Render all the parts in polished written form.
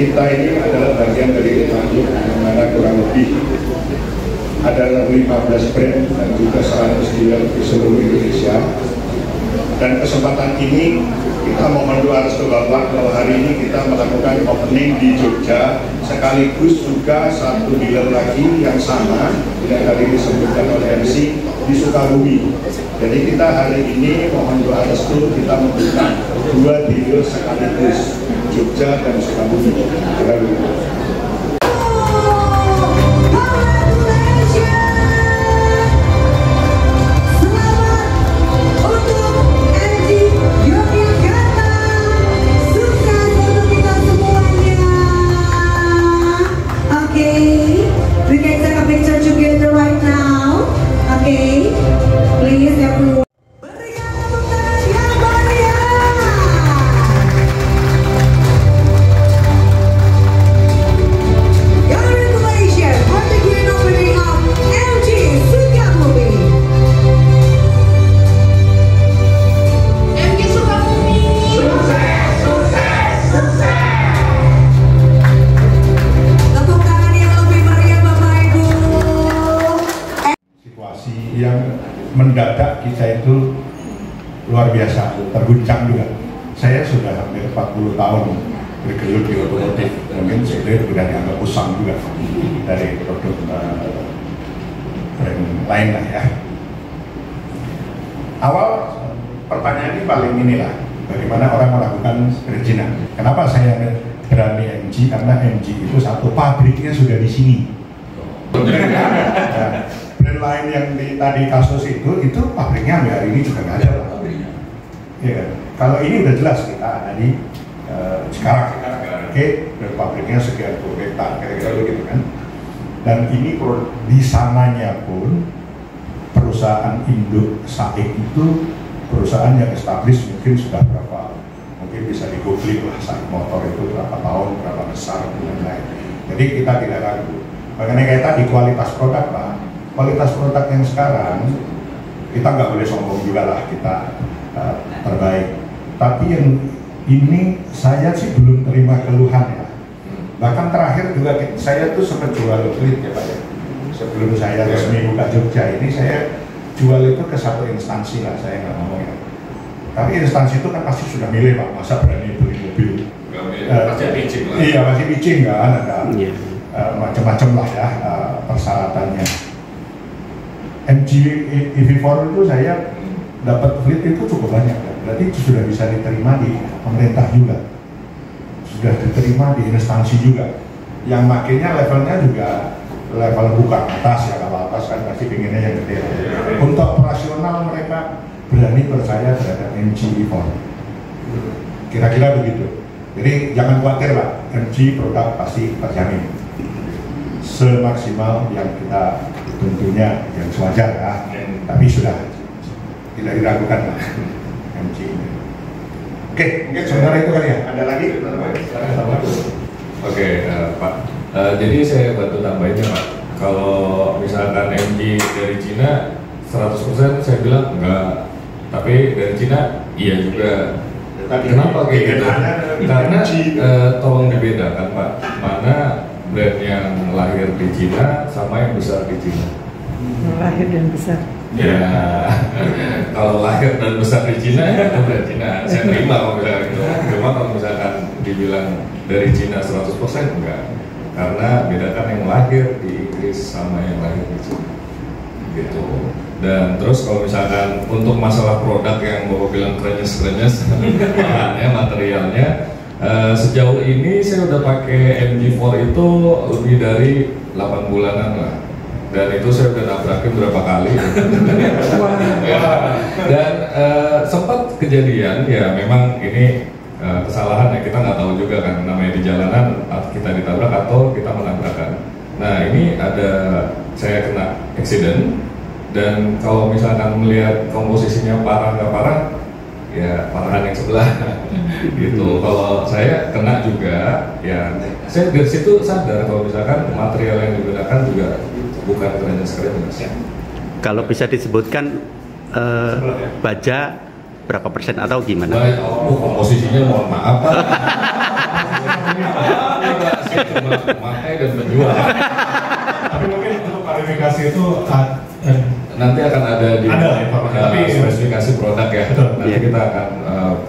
kita ini adalah bagian dari Imago, yang mana kurang lebih ada 15 brand dan juga 100 dealer di seluruh Indonesia. Dan kesempatan ini kita mohon doa restu Bapak bahwa hari ini kita melakukan opening di Jogja, sekaligus juga satu dealer lagi yang sama yang tadi disebutkan oleh MC di Sukabumi. Jadi kita hari ini mohon doa restu kita membuka 2 dealer sekaligus, Jogja dan Sukabumi. Yang mendadak kita itu luar biasa, terguncang juga. Saya sudah hampir 40 tahun bergelut di otomotif, mungkin saya sudah dianggap usang juga dari produk brand lain lah ya. Awal pertanyaan ini paling inilah, bagaimana orang melakukan perizinan. Kenapa saya berani MG? Karena MG itu satu pabriknya sudah di sini. Brand lain yang tadi kasus itu pabriknya sampai hari ini juga nggak ada pabriknya. Ya kan? Kalau ini udah jelas kita ada di sekarang oke, pabriknya sekian puluh hektar kira-kira begitu kan. Dan ini di sananya pun perusahaan induk Saik itu perusahaan yang established mungkin sudah berapa, mungkin bisa di-googling lah Saik Motor itu berapa tahun, berapa besar dan lain-lain. Jadi kita tidak ragu. Mengenai kayak tadi kualitas produk Pak. Kualitas produk yang sekarang kita nggak boleh sombong juga lah kita terbaik. Tapi yang ini saya sih belum terima keluhan ya. Bahkan terakhir juga saya tuh sempat jual fleet ya Pak ya. Sebelum saya resmi buka Jogja ini saya jual itu ke satu instansi lah, saya nggak ngomong ya. Tapi instansi itu kan pasti sudah milih Pak, masa berani beli mobil? Pasti pitching lah. Iya masih pitching kan, ada macam-macam lah ya persyaratannya. MG EV4 itu saya dapat fleet itu cukup banyak, berarti itu sudah bisa diterima di pemerintah juga, sudah diterima di instansi juga. Yang makanya levelnya juga level bukan atas ya, kalau atas kan pasti pinginnya yang gede. Untuk operasional mereka berani percaya terhadap MG EV4, kira-kira begitu. Jadi jangan khawatir lah, MG produk pasti terjamin semaksimal yang kita tentunya yang sewajar ya, tapi sudah tidak diragukan lah MG ini. Oke, mungkin sebentar itu kali ya. Ada lagi? Oke, Pak. Jadi saya bantu tambahin ya Pak. Kalau misalkan MG dari Cina 100% saya bilang enggak, tapi dari Cina iya juga. Kenapa kayak gitu? Karena tolong dibedakan Pak, mana brand yang lahir di Cina sama yang besar di Cina. Lahir dan besar. Ya, kalau lahir dan besar di Cina ya itu brand Cina. Saya terima kalau misalkan gitu. Cuma kalau misalkan dibilang dari Cina 100% enggak. Karena bedakan yang lahir di Inggris sama yang lahir di Cina. Gitu. Dan terus kalau misalkan untuk masalah produk yang Bapak bilang krenyes-krenyes bahannya, materialnya, sejauh ini saya udah pakai MG4 itu lebih dari 8 bulanan lah, dan itu saya udah nabrakin berapa kali. Ya. Dan sempat kejadian ya, memang ini kesalahan ya, kita nggak tahu juga kan, namanya di jalanan kita ditabrak atau kita menabrakkan. Nah ini ada saya kena accident, dan kalau misalkan melihat komposisinya parah nggak parah, ya parahan yang sebelah gitu. Kalau saya kena juga, ya saya dari situ sadar kalau misalkan material yang digunakan juga bukan krenyes-krenyes. Kalau bisa disebutkan baja berapa persen atau gimana? Komposisinya mohon maaf Pak. cuma memakai dan menjual. Tapi mungkin untuk klarifikasi itu Nanti akan ada di informasi, tapi spesifikasi produk ya. Betul. Nanti kita akan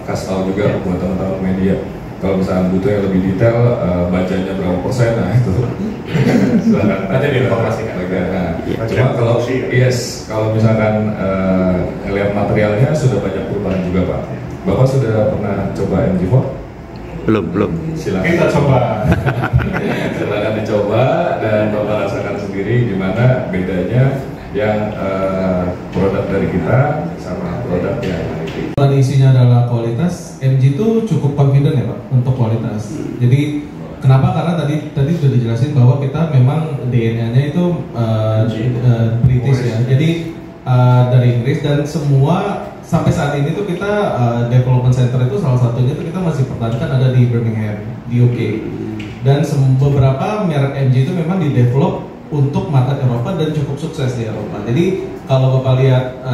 kasih tahu juga buat teman-teman media. Kalau misalnya butuh yang lebih detail, bacanya berapa persen, nah itu silakan. Nanti diinformasikan. Nah, cuma kalau kalau misalkan lihat materialnya sudah banyak perubahan juga Pak. Bapak sudah pernah coba MG4? Belum. Silakan. kita coba. Silakan dicoba dan Bapak rasakan sendiri gimana bedanya yang produk dari kita sama produk yang Tadi isinya adalah kualitas, MG itu cukup confident ya Pak untuk kualitas. Jadi kenapa? Karena tadi sudah dijelasin bahwa kita memang DNA-nya itu British ya. Jadi dari Inggris, dan semua sampai saat ini tuh kita development center itu salah satunya itu kita masih pertahankan ada di Birmingham di UK. Dan beberapa merek MG itu memang di-develop untuk market Eropa dan cukup sukses di Eropa. Jadi kalau Bapak lihat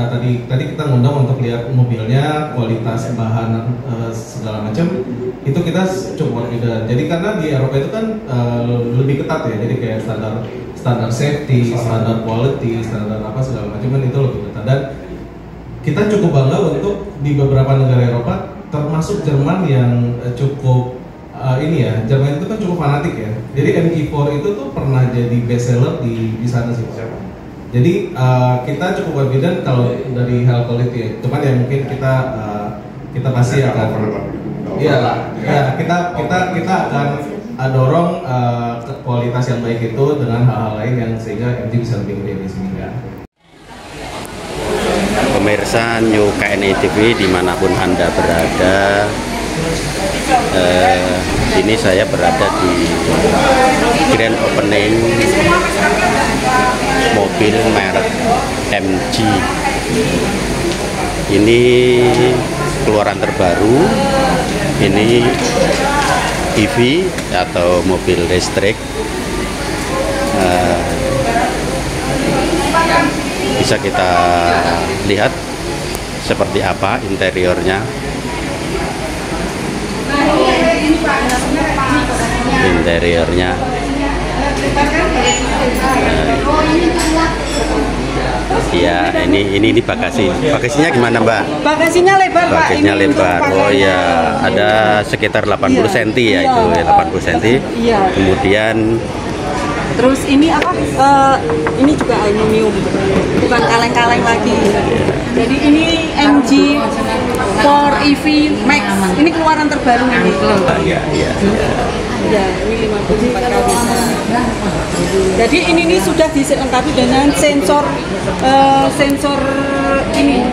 tadi kita ngundang untuk lihat mobilnya, kualitas bahan segala macam, itu kita cukup confident. Jadi karena di Eropa itu kan lebih ketat ya, jadi kayak standar safety, standar quality, standar apa segala macam kan itu lebih ketat. Dan kita cukup bangga untuk di beberapa negara Eropa, termasuk Jerman yang cukup Jerman itu kan cukup fanatik ya. Jadi MG4 itu tuh pernah jadi best seller di sana sih. Jadi kita cukup confident kalau dari hal quality ya. Cuman ya mungkin kita pasti akan kita akan dorong kualitas yang baik itu dengan hal-hal lain yang sehingga MG bisa lebih gede di sini ya. Pemirsa New KNI TV dimanapun Anda berada, ini saya berada di grand opening mobil merek MG. Ini keluaran terbaru, ini EV atau mobil listrik. Bisa kita lihat seperti apa interiornya. Ya, ini bagasinya gimana Mbak? Bagasinya lebar Pak. Bagasinya lebar. Oh ya, ada sekitar 80 cm ya itu ya, 80 cm. Iya. Kemudian Terus ini apa? Ini juga aluminium, bukan kaleng-kaleng lagi. Jadi ini MG 4 EV Max. Ini keluaran terbaru ini. iya. Ya, ini 54 kW. Jadi ini sudah dilengkapi dengan sensor ini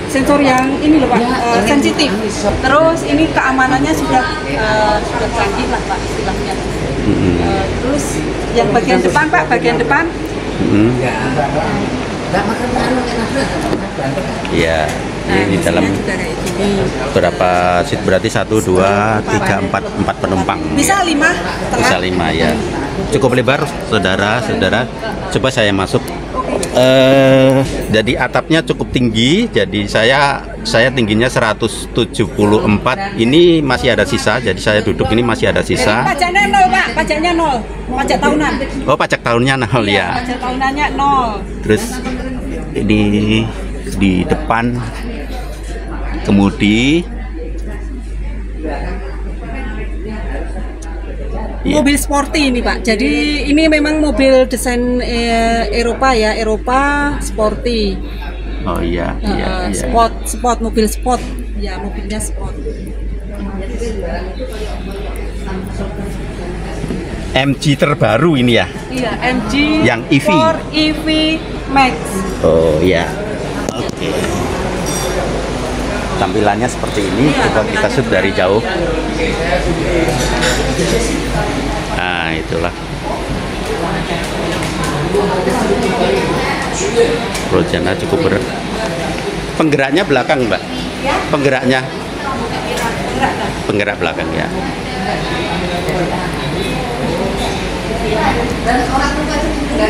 sensor yang ini loh Pak, sensitif. Terus ini keamanannya sudah canggih lah Pak istilahnya. Terus yang bagian depan Pak, bagian depan. Iya, ini di dalam berapa seat berarti 1, 2, 3, 4 penumpang. Bisa 5. Bisa 5 ya. Cukup lebar saudara. Coba saya masuk. Jadi atapnya cukup tinggi. Jadi saya tingginya 174. Ini masih ada sisa. Jadi saya duduk ini masih ada sisa. Pajaknya 0 Pak, pajaknya 0. Pajak tahunan. Oh, pajak tahunnya 0 ya. Pajak tahunannya 0. Terus ini di depan kemudi. Mobil sporty ini Pak. Jadi ini memang mobil desain Eropa ya, Eropa sporty. Oh iya. Sport mobil sport. Ya, mobilnya sport. MG terbaru ini ya. Iya, MG yang EV. 4 EV Max. Oh iya. Oke. Tampilannya seperti ini. Coba kita shoot dari jauh. Nah, itulah. Rojana cukup berat. Penggeraknya belakang, Mbak. Penggeraknya. Penggerak belakang ya. Dan orang tua juga